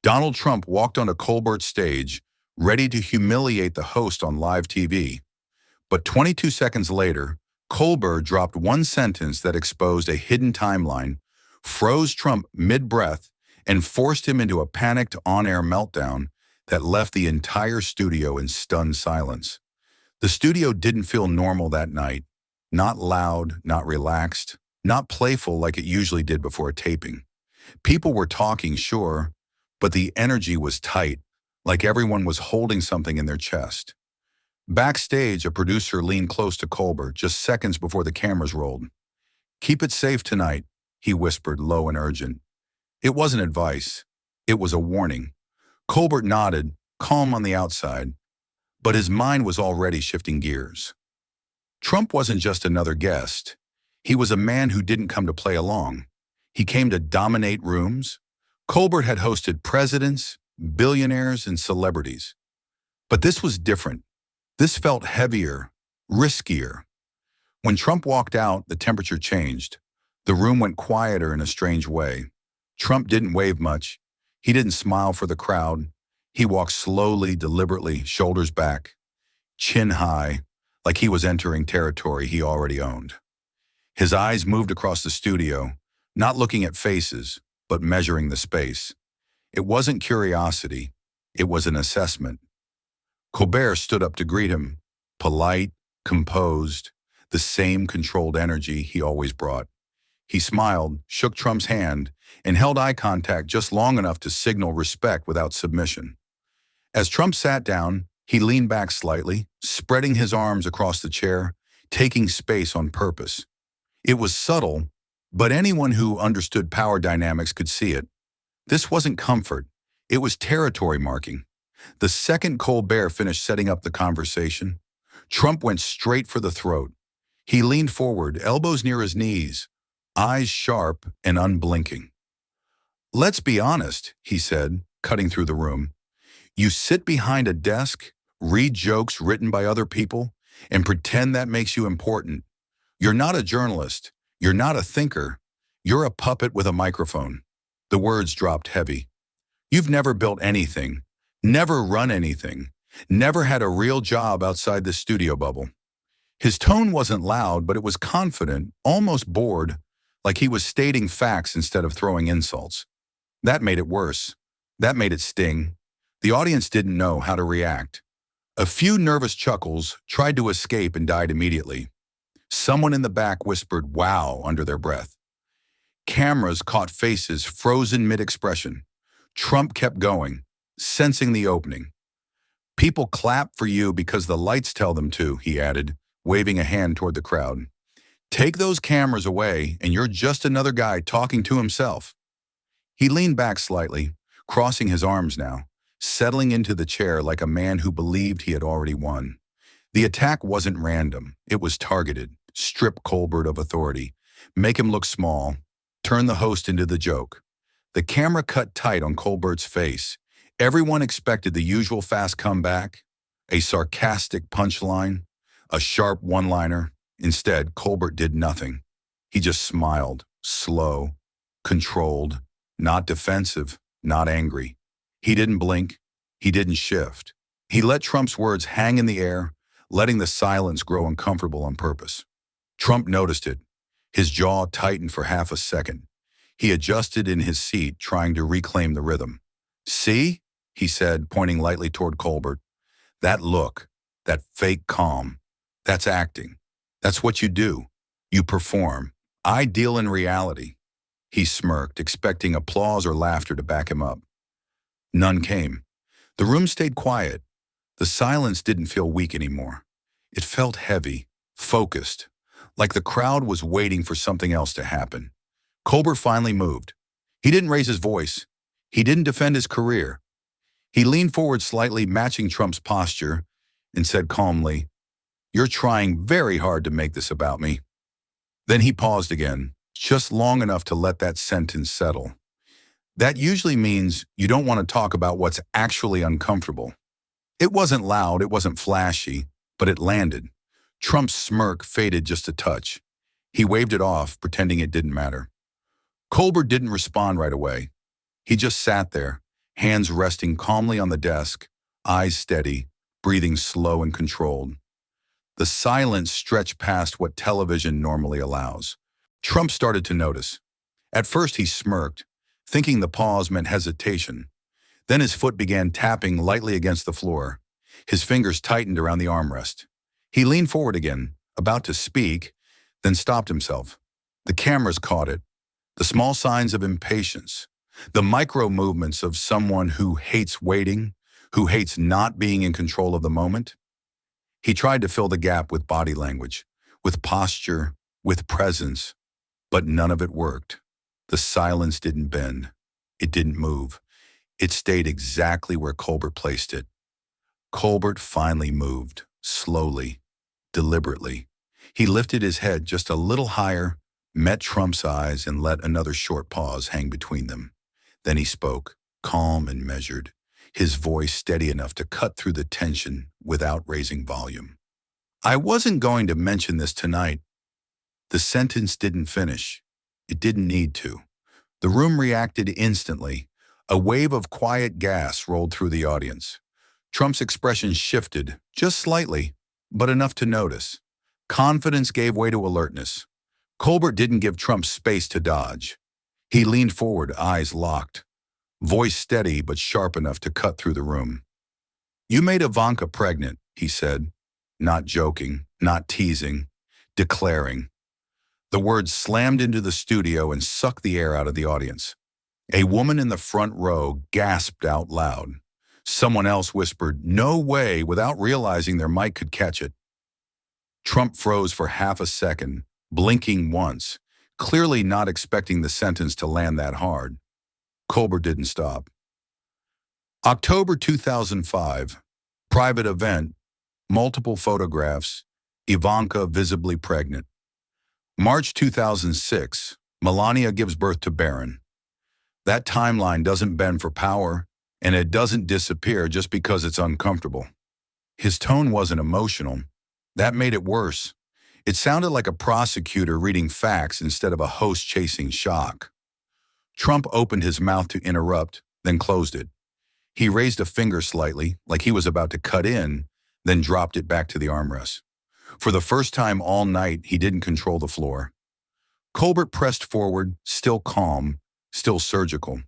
Donald Trump walked onto Colbert's stage, ready to humiliate the host on live TV. But 22 seconds later, Colbert dropped one sentence that exposed a hidden timeline, froze Trump mid-breath, and forced him into a panicked on-air meltdown that left the entire studio in stunned silence. The studio didn't feel normal that night. Not loud, not relaxed, not playful like it usually did before a taping. People were talking, sure, but the energy was tight, like everyone was holding something in their chest. Backstage, a producer leaned close to Colbert just seconds before the cameras rolled. "Keep it safe tonight," he whispered, low and urgent. It wasn't advice. It was a warning. Colbert nodded, calm on the outside, but his mind was already shifting gears. Trump wasn't just another guest. He was a man who didn't come to play along. He came to dominate rooms. Colbert had hosted presidents, billionaires, and celebrities. But this was different. This felt heavier, riskier. When Trump walked out, the temperature changed. The room went quieter in a strange way. Trump didn't wave much. He didn't smile for the crowd. He walked slowly, deliberately, shoulders back, chin high, like he was entering territory he already owned. His eyes moved across the studio, not looking at faces, but measuring the space. It wasn't curiosity. It was an assessment. Colbert stood up to greet him, polite, composed, the same controlled energy he always brought. He smiled, shook Trump's hand, and held eye contact just long enough to signal respect without submission. As Trump sat down, he leaned back slightly, spreading his arms across the chair, taking space on purpose. It was subtle, but anyone who understood power dynamics could see it. This wasn't comfort. It was territory marking. The second Colbert finished setting up the conversation, Trump went straight for the throat. He leaned forward, elbows near his knees, eyes sharp and unblinking. "Let's be honest," he said, cutting through the room. "You sit behind a desk, read jokes written by other people, and pretend that makes you important. You're not a journalist. You're not a thinker. You're a puppet with a microphone." The words dropped heavy. "You've never built anything, never run anything, never had a real job outside the studio bubble." His tone wasn't loud, but it was confident, almost bored, like he was stating facts instead of throwing insults. That made it worse. That made it sting. The audience didn't know how to react. A few nervous chuckles tried to escape and died immediately. Someone in the back whispered "wow" under their breath. Cameras caught faces frozen mid-expression. Trump kept going, sensing the opening. "People clap for you because the lights tell them to," he added, waving a hand toward the crowd. "Take those cameras away and you're just another guy talking to himself." He leaned back slightly, crossing his arms now, settling into the chair like a man who believed he had already won. The attack wasn't random. It was targeted. Strip Colbert of authority. Make him look small. Turn the host into the joke. The camera cut tight on Colbert's face. Everyone expected the usual fast comeback, a sarcastic punchline, a sharp one-liner. Instead, Colbert did nothing. He just smiled, slow, controlled, not defensive, not angry. He didn't blink. He didn't shift. He let Trump's words hang in the air, letting the silence grow uncomfortable on purpose. Trump noticed it. His jaw tightened for half a second. He adjusted in his seat, trying to reclaim the rhythm. "See?" he said, pointing lightly toward Colbert. "That look, that fake calm, that's acting. That's what you do. You perform. I deal in reality." He smirked, expecting applause or laughter to back him up. None came. The room stayed quiet. The silence didn't feel weak anymore. It felt heavy, focused, like the crowd was waiting for something else to happen. Colbert finally moved. He didn't raise his voice. He didn't defend his career. He leaned forward slightly, matching Trump's posture, and said calmly, "You're trying very hard to make this about me." Then he paused again, just long enough to let that sentence settle. That usually means you don't want to talk about what's actually uncomfortable. It wasn't loud, it wasn't flashy, but it landed. Trump's smirk faded just a touch. He waved it off, pretending it didn't matter. Colbert didn't respond right away. He just sat there, hands resting calmly on the desk, eyes steady, breathing slow and controlled. The silence stretched past what television normally allows. Trump started to notice. At first he smirked, thinking the pause meant hesitation. Then his foot began tapping lightly against the floor. His fingers tightened around the armrest. He leaned forward again, about to speak, then stopped himself. The cameras caught it. The small signs of impatience. The micro movements of someone who hates waiting, who hates not being in control of the moment. He tried to fill the gap with body language, with posture, with presence, but none of it worked. The silence didn't bend. It didn't move. It stayed exactly where Colbert placed it. Colbert finally moved, slowly, deliberately. He lifted his head just a little higher, met Trump's eyes, and let another short pause hang between them. Then he spoke, calm and measured, his voice steady enough to cut through the tension without raising volume. "I wasn't going to mention this tonight." The sentence didn't finish. It didn't need to. The room reacted instantly. A wave of quiet gas rolled through the audience. Trump's expression shifted, just slightly, but enough to notice. Confidence gave way to alertness. Colbert didn't give Trump space to dodge. He leaned forward, eyes locked, voice steady but sharp enough to cut through the room. "You made Ivanka pregnant," he said, not joking, not teasing, declaring. The words slammed into the studio and sucked the air out of the audience. A woman in the front row gasped out loud. Someone else whispered, "No way," without realizing their mic could catch it. Trump froze for half a second, blinking once, clearly not expecting the sentence to land that hard. Colbert didn't stop. October 2005, private event, multiple photographs, Ivanka visibly pregnant. March 2006, Melania gives birth to Barron. That timeline doesn't bend for power, and it doesn't disappear just because it's uncomfortable. His tone wasn't emotional. That made it worse. It sounded like a prosecutor reading facts instead of a host chasing shock. Trump opened his mouth to interrupt, then closed it. He raised a finger slightly, like he was about to cut in, then dropped it back to the armrest. For the first time all night, he didn't control the floor. Colbert pressed forward, still calm, still surgical.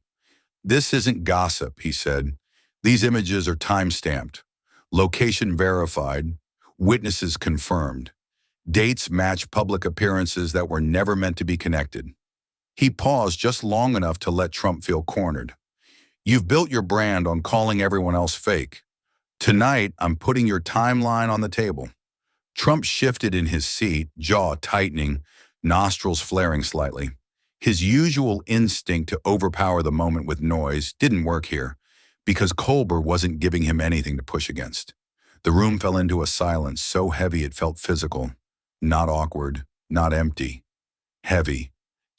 "This isn't gossip," he said. "These images are time-stamped, location verified, witnesses confirmed. Dates match public appearances that were never meant to be connected." He paused just long enough to let Trump feel cornered. "You've built your brand on calling everyone else fake. Tonight, I'm putting your timeline on the table." Trump shifted in his seat, jaw tightening, nostrils flaring slightly. His usual instinct to overpower the moment with noise didn't work here, because Colbert wasn't giving him anything to push against. The room fell into a silence so heavy it felt physical, not awkward, not empty. Heavy.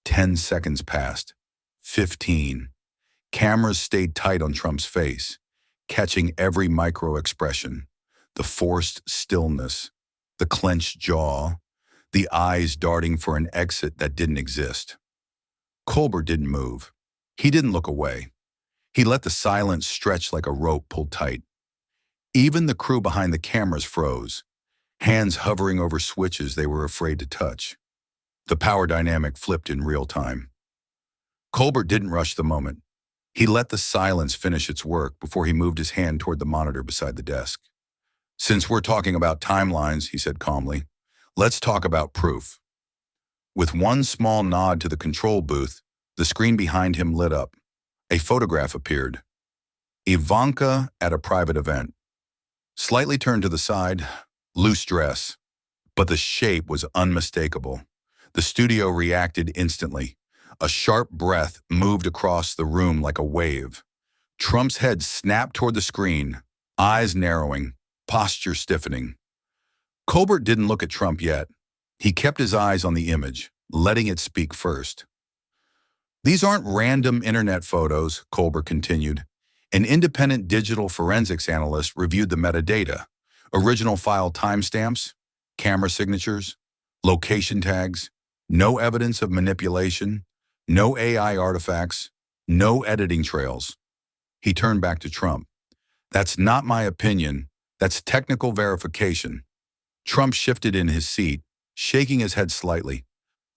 10 seconds passed. 15. Cameras stayed tight on Trump's face, catching every micro-expression. The forced stillness, the clenched jaw, the eyes darting for an exit that didn't exist. Colbert didn't move. He didn't look away. He let the silence stretch like a rope pulled tight. Even the crew behind the cameras froze, hands hovering over switches they were afraid to touch. The power dynamic flipped in real time. Colbert didn't rush the moment. He let the silence finish its work before he moved his hand toward the monitor beside the desk. "Since we're talking about timelines," he said calmly, "let's talk about proof." With one small nod to the control booth, the screen behind him lit up. A photograph appeared. Ivanka at a private event. Slightly turned to the side, loose dress, but the shape was unmistakable. The studio reacted instantly. A sharp breath moved across the room like a wave. Trump's head snapped toward the screen, eyes narrowing, posture stiffening. Colbert didn't look at Trump yet. He kept his eyes on the image, letting it speak first. "These aren't random internet photos," Colbert continued. "An independent digital forensics analyst reviewed the metadata, original file timestamps, camera signatures, location tags, no evidence of manipulation, no AI artifacts, no editing trails." He turned back to Trump. That's not my opinion. That's technical verification. Trump shifted in his seat, shaking his head slightly,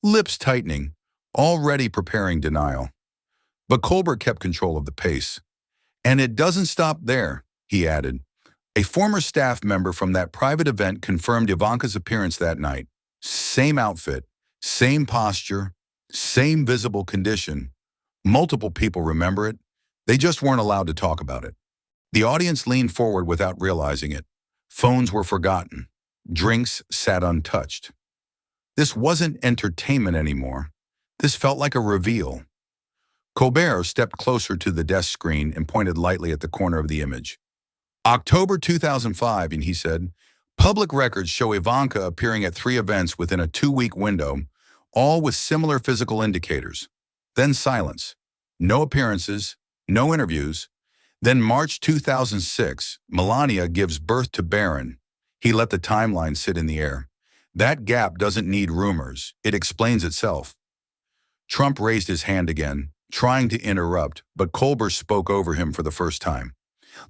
lips tightening, already preparing denial. But Colbert kept control of the pace. And it doesn't stop there, he added. A former staff member from that private event confirmed Ivanka's appearance that night. Same outfit, same posture, same visible condition. Multiple people remember it. They just weren't allowed to talk about it. The audience leaned forward without realizing it. Phones were forgotten. Drinks sat untouched. This wasn't entertainment anymore. This felt like a reveal. Colbert stepped closer to the desk screen and pointed lightly at the corner of the image. October 2005, and he said, public records show Ivanka appearing at 3 events within a 2-week window, all with similar physical indicators. Then silence. No appearances, no interviews. Then March 2006, Melania gives birth to Barron. He let the timeline sit in the air. That gap doesn't need rumors. It explains itself. Trump raised his hand again, trying to interrupt, but Colbert spoke over him for the first time.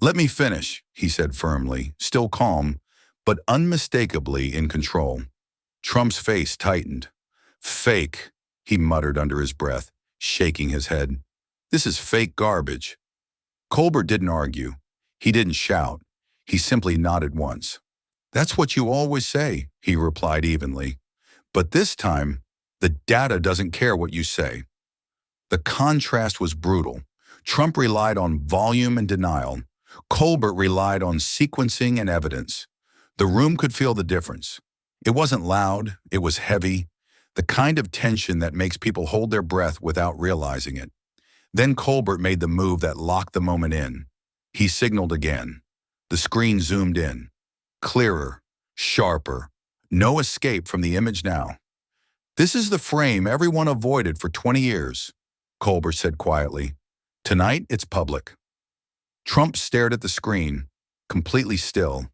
Let me finish, he said firmly, still calm, but unmistakably in control. Trump's face tightened. Fake, he muttered under his breath, shaking his head. This is fake garbage. Colbert didn't argue. He didn't shout. He simply nodded once. That's what you always say, he replied evenly. But this time, the data doesn't care what you say. The contrast was brutal. Trump relied on volume and denial. Colbert relied on sequencing and evidence. The room could feel the difference. It wasn't loud, it was heavy, the kind of tension that makes people hold their breath without realizing it. Then Colbert made the move that locked the moment in. He signaled again. The screen zoomed in. Clearer, sharper, no escape from the image now. This is the frame everyone avoided for 20 years, Colbert said quietly. Tonight, it's public. Trump stared at the screen, completely still.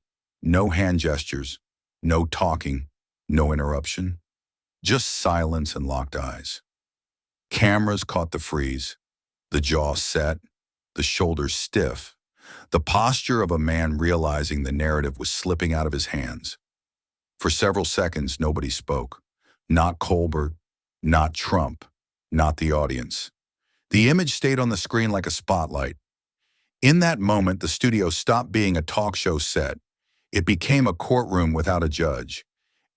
No hand gestures, no talking, no interruption. Just silence and locked eyes. Cameras caught the freeze. The jaw set, the shoulders stiff. The posture of a man realizing the narrative was slipping out of his hands. For several seconds, nobody spoke. Not Colbert, not Trump, not the audience. The image stayed on the screen like a spotlight. In that moment, the studio stopped being a talk show set. It became a courtroom without a judge.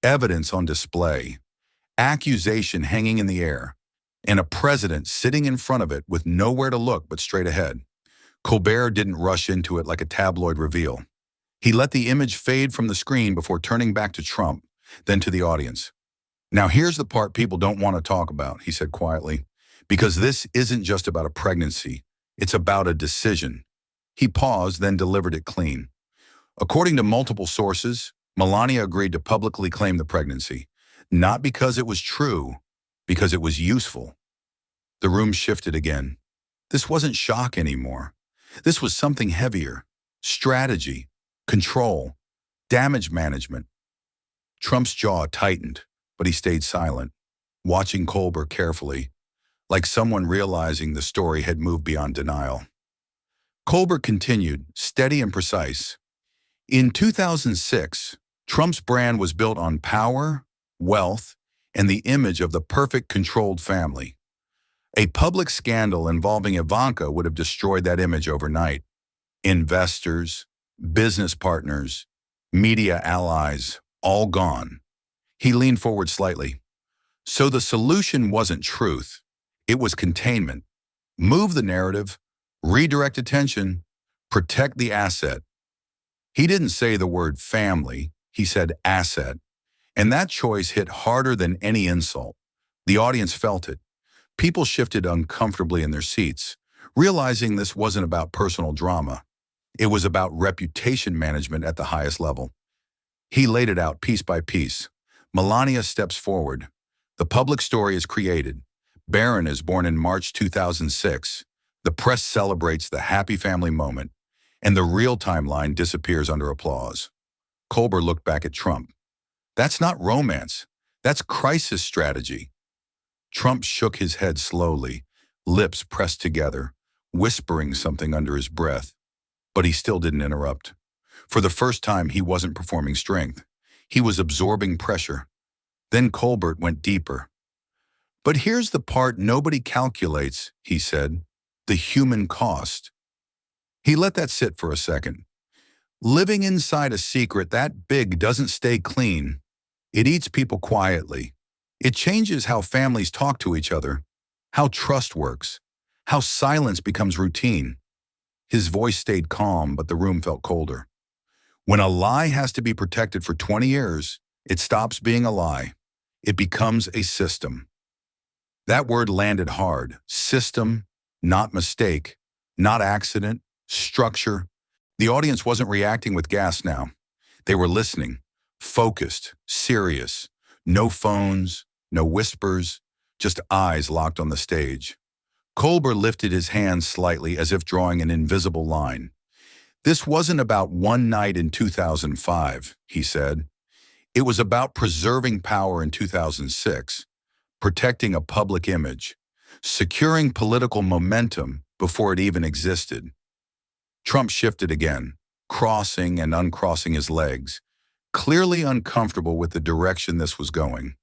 Evidence on display. Accusation hanging in the air. And a president sitting in front of it with nowhere to look but straight ahead. Colbert didn't rush into it like a tabloid reveal. He let the image fade from the screen before turning back to Trump, then to the audience. Now here's the part people don't want to talk about, he said quietly, because this isn't just about a pregnancy. It's about a decision. He paused, then delivered it clean. According to multiple sources, Melania agreed to publicly claim the pregnancy, not because it was true, because it was useful. The room shifted again. This wasn't shock anymore. This was something heavier. Strategy, control, damage management. Trump's jaw tightened, but he stayed silent, watching Colbert carefully, like someone realizing the story had moved beyond denial. Colbert continued, steady and precise. In 2006, Trump's brand was built on power, wealth, and the image of the perfect controlled family. A public scandal involving Ivanka would have destroyed that image overnight. Investors, business partners, media allies, all gone. He leaned forward slightly. So the solution wasn't truth. It was containment. Move the narrative, redirect attention, protect the asset. He didn't say the word family, he said asset. And that choice hit harder than any insult. The audience felt it. People shifted uncomfortably in their seats, realizing this wasn't about personal drama. It was about reputation management at the highest level. He laid it out piece by piece. Melania steps forward. The public story is created. Barron is born in March 2006. The press celebrates the happy family moment, and the real timeline disappears under applause. Colbert looked back at Trump. That's not romance. That's crisis strategy. Trump shook his head slowly, lips pressed together, whispering something under his breath, but he still didn't interrupt. For the first time, he wasn't performing strength. He was absorbing pressure. Then Colbert went deeper. "But here's the part nobody calculates," he said, "the human cost." He let that sit for a second. Living inside a secret that big doesn't stay clean. It eats people quietly. It changes how families talk to each other, how trust works, how silence becomes routine. His voice stayed calm, but the room felt colder. When a lie has to be protected for 20 years, it stops being a lie. It becomes a system. That word landed hard. System, not mistake, not accident, structure. The audience wasn't reacting with gas now. They were listening, focused, serious. No phones, no whispers, just eyes locked on the stage. Colbert lifted his hands slightly as if drawing an invisible line. "This wasn't about one night in 2005, he said. It was about preserving power in 2006, protecting a public image, securing political momentum before it even existed." Trump shifted again, crossing and uncrossing his legs, clearly uncomfortable with the direction this was going.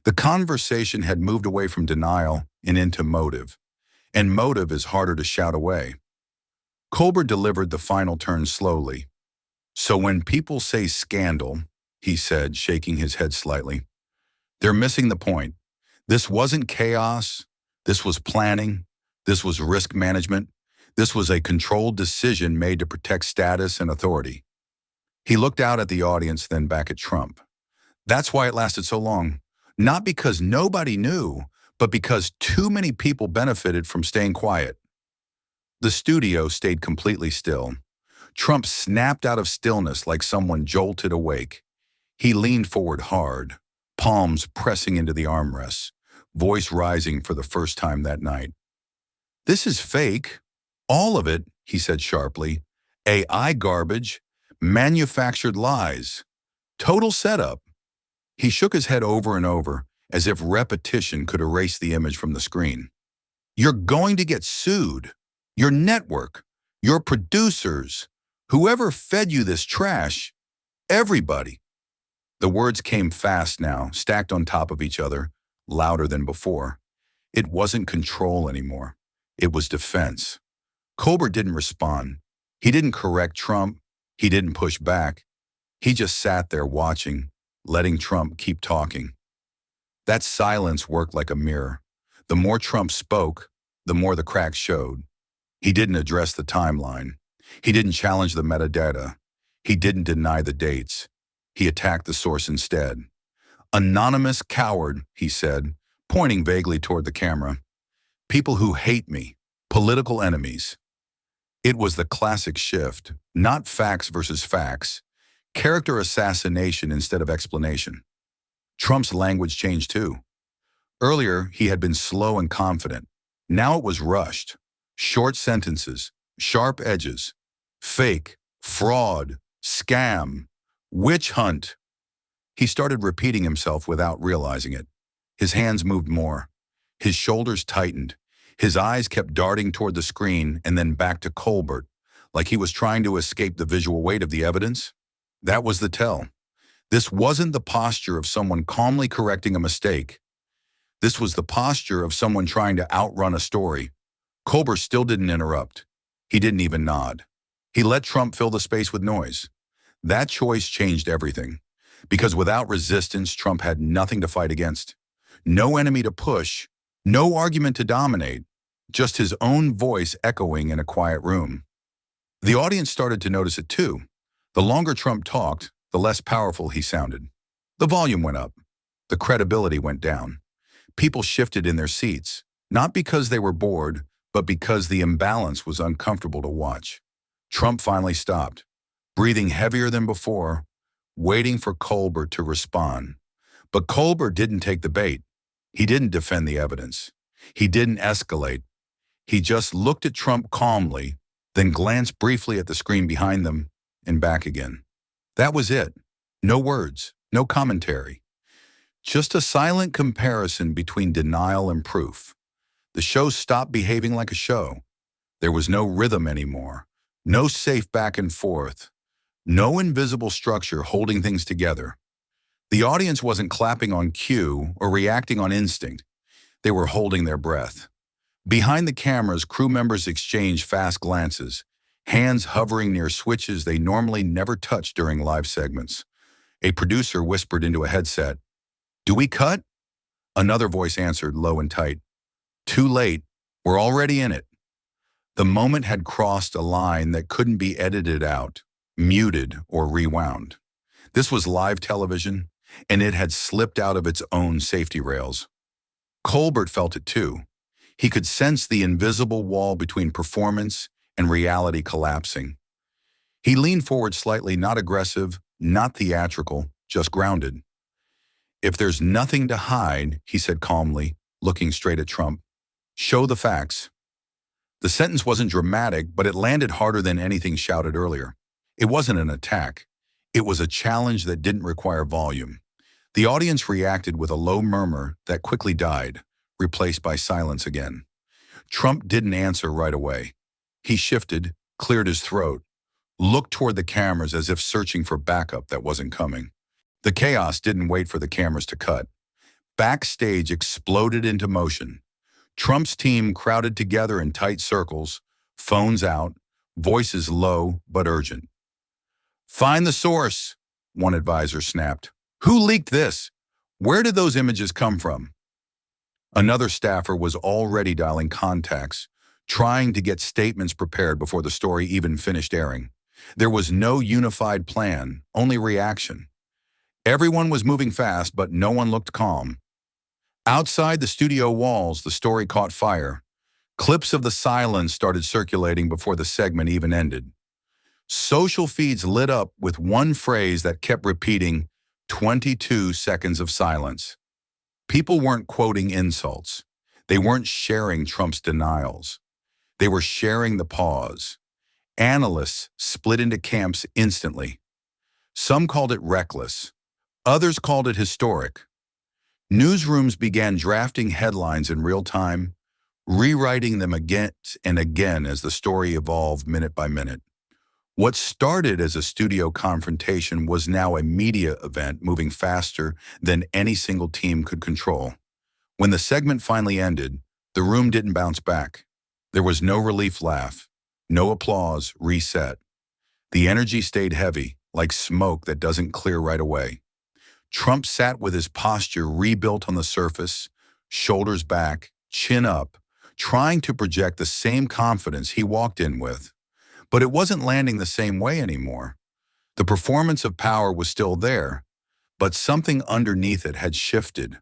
The conversation had moved away from denial and into motive, and motive is harder to shout away. Colbert delivered the final turn slowly. "So when people say scandal," he said, shaking his head slightly, "they're missing the point. This wasn't chaos. This was planning. This was risk management. This was a controlled decision made to protect status and authority." He looked out at the audience, then back at Trump. "That's why it lasted so long. Not because nobody knew, but because too many people benefited from staying quiet." The studio stayed completely still. Trump snapped out of stillness like someone jolted awake. He leaned forward hard, palms pressing into the armrests, voice rising for the first time that night. "This is fake. All of it," he said sharply. "AI garbage, manufactured lies, total setup." He shook his head over and over, as if repetition could erase the image from the screen. "You're going to get sued. Your network, your producers, whoever fed you this trash, everybody." The words came fast now, stacked on top of each other, louder than before. It wasn't control anymore. It was defense. Colbert didn't respond. He didn't correct Trump. He didn't push back. He just sat there watching, letting Trump keep talking. That silence worked like a mirror. The more Trump spoke, the more the cracks showed. He didn't address the timeline. He didn't challenge the metadata. He didn't deny the dates. He attacked the source instead. "Anonymous coward," he said, pointing vaguely toward the camera. "People who hate me, political enemies." It was the classic shift, not facts versus facts, character assassination instead of explanation. Trump's language changed too. Earlier, he had been slow and confident. Now it was rushed. Short sentences, sharp edges, fake, fraud, scam, witch hunt. He started repeating himself without realizing it. His hands moved more. His shoulders tightened. His eyes kept darting toward the screen and then back to Colbert, like he was trying to escape the visual weight of the evidence. That was the tell. This wasn't the posture of someone calmly correcting a mistake. This was the posture of someone trying to outrun a story. Colbert still didn't interrupt. He didn't even nod. He let Trump fill the space with noise. That choice changed everything. Because without resistance, Trump had nothing to fight against. No enemy to push, no argument to dominate, just his own voice echoing in a quiet room. The audience started to notice it too. The longer Trump talked, the less powerful he sounded. The volume went up. The credibility went down. People shifted in their seats, not because they were bored, but because the imbalance was uncomfortable to watch. Trump finally stopped, breathing heavier than before, waiting for Colbert to respond. But Colbert didn't take the bait. He didn't defend the evidence. He didn't escalate. He just looked at Trump calmly, then glanced briefly at the screen behind them and back again. That was it. No words, no commentary. Just a silent comparison between denial and proof. The show stopped behaving like a show. There was no rhythm anymore, no safe back and forth, no invisible structure holding things together. The audience wasn't clapping on cue or reacting on instinct. They were holding their breath. Behind the cameras, crew members exchanged fast glances, hands hovering near switches they normally never touch during live segments. A producer whispered into a headset, "Do we cut?" Another voice answered, low and tight, "Too late. We're already in it." The moment had crossed a line that couldn't be edited out, muted, or rewound. This was live television, and it had slipped out of its own safety rails. Colbert felt it too. He could sense the invisible wall between performance and reality collapsing. He leaned forward slightly, not aggressive, not theatrical, just grounded. "If there's nothing to hide," he said calmly, looking straight at Trump, "show the facts." The sentence wasn't dramatic, but it landed harder than anything shouted earlier. It wasn't an attack. It was a challenge that didn't require volume. The audience reacted with a low murmur that quickly died, replaced by silence again. Trump didn't answer right away. He shifted, cleared his throat, looked toward the cameras as if searching for backup that wasn't coming. The chaos didn't wait for the cameras to cut. Backstage exploded into motion. Trump's team crowded together in tight circles, phones out, voices low but urgent. "Find the source," one advisor snapped. "Who leaked this? Where did those images come from?" Another staffer was already dialing contacts, trying to get statements prepared before the story even finished airing. There was no unified plan, only reaction. Everyone was moving fast, but no one looked calm. Outside the studio walls, the story caught fire. Clips of the silence started circulating before the segment even ended. Social feeds lit up with one phrase that kept repeating, 22 seconds of silence. People weren't quoting insults. They weren't sharing Trump's denials. They were sharing the pause. Analysts split into camps instantly. Some called it reckless. Others called it historic. Newsrooms began drafting headlines in real time, rewriting them again and again as the story evolved minute by minute. What started as a studio confrontation was now a media event moving faster than any single team could control. When the segment finally ended, the room didn't bounce back. There was no relief laugh, no applause, reset. The energy stayed heavy, like smoke that doesn't clear right away. Trump sat with his posture rebuilt on the surface, shoulders back, chin up, trying to project the same confidence he walked in with. But it wasn't landing the same way anymore. The performance of power was still there, but something underneath it had shifted.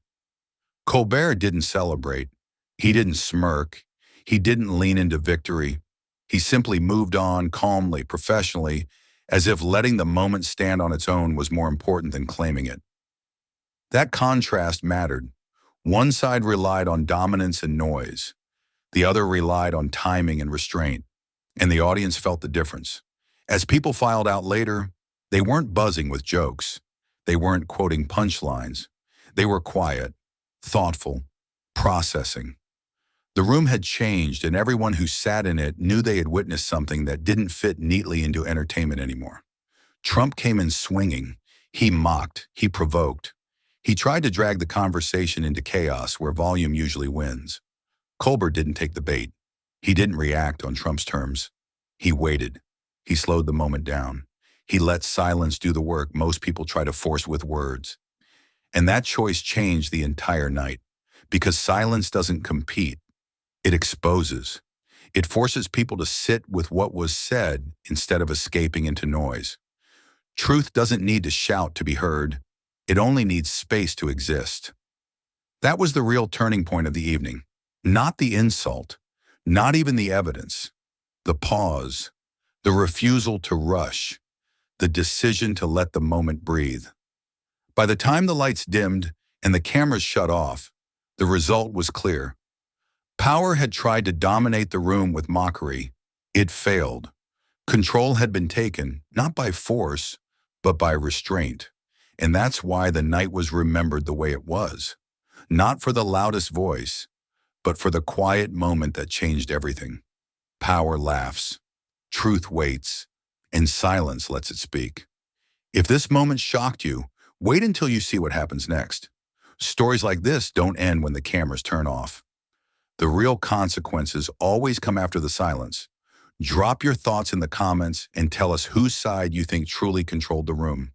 Colbert didn't celebrate. He didn't smirk. He didn't lean into victory. He simply moved on calmly, professionally, as if letting the moment stand on its own was more important than claiming it. That contrast mattered. One side relied on dominance and noise. The other relied on timing and restraint. And the audience felt the difference. As people filed out later, they weren't buzzing with jokes. They weren't quoting punchlines. They were quiet, thoughtful, processing. The room had changed, and everyone who sat in it knew they had witnessed something that didn't fit neatly into entertainment anymore. Trump came in swinging. He mocked. He provoked. He tried to drag the conversation into chaos where volume usually wins. Colbert didn't take the bait. He didn't react on Trump's terms. He waited. He slowed the moment down. He let silence do the work most people try to force with words. And that choice changed the entire night, because silence doesn't compete. It exposes. It forces people to sit with what was said instead of escaping into noise. Truth doesn't need to shout to be heard. It only needs space to exist. That was the real turning point of the evening. Not the insult. Not even the evidence. The pause. The refusal to rush. The decision to let the moment breathe. By the time the lights dimmed and the cameras shut off, the result was clear. Power had tried to dominate the room with mockery. It failed. Control had been taken, not by force, but by restraint. And that's why the night was remembered the way it was. Not for the loudest voice, but for the quiet moment that changed everything. Power laughs, truth waits, and silence lets it speak. If this moment shocked you, wait until you see what happens next. Stories like this don't end when the cameras turn off. The real consequences always come after the silence. Drop your thoughts in the comments and tell us whose side you think truly controlled the room.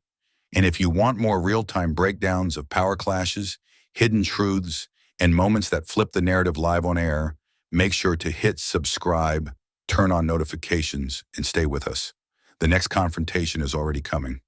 And if you want more real-time breakdowns of power clashes, hidden truths, and moments that flip the narrative live on air, make sure to hit subscribe, turn on notifications, and stay with us. The next confrontation is already coming.